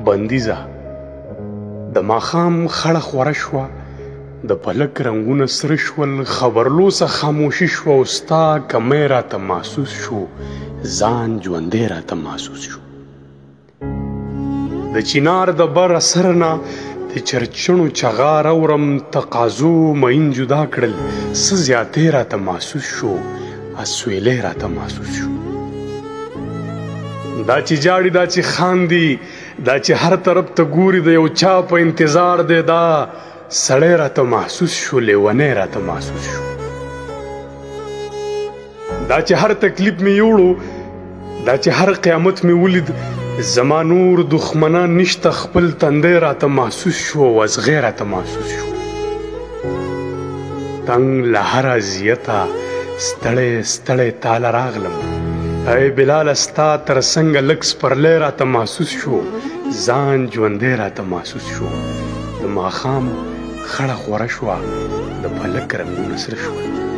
بندیزه د ماښام خړه خوره شوه د فلک رنګونه سره شول خبرلوسه خاموشي شوه او ستا کمی راته محسوس شو ځان ژوندی راته محسوس شو د چینار د بر سر نه د چرچڼو چغار اورم تقاضو مین جدا کړل څه زیاتې راته محسوس شو اسویلی راته محسوس شو دا چې جاړي دا چې خاندي دا چې هر طرف ته ګوري د یو چا په انتظار دی دا سړی راته محسوس شو لیونی راته محسوس شو دا چې هر تکلیف مې یوړو دا چې هر قیامت مې ولید زما نور دښمنان نشته خپل تندی راته محسوس شو وزغی راته محسوس شو تنګ له هر اذیته ستړی ستړی تاله راغلم ای بلاله ستا تر څنګه لږ سپرلی راته محسوس شو ځان ژوندی راته محسوس شو د ماښام خړه خوره شوه د فلک رنګونه سره شول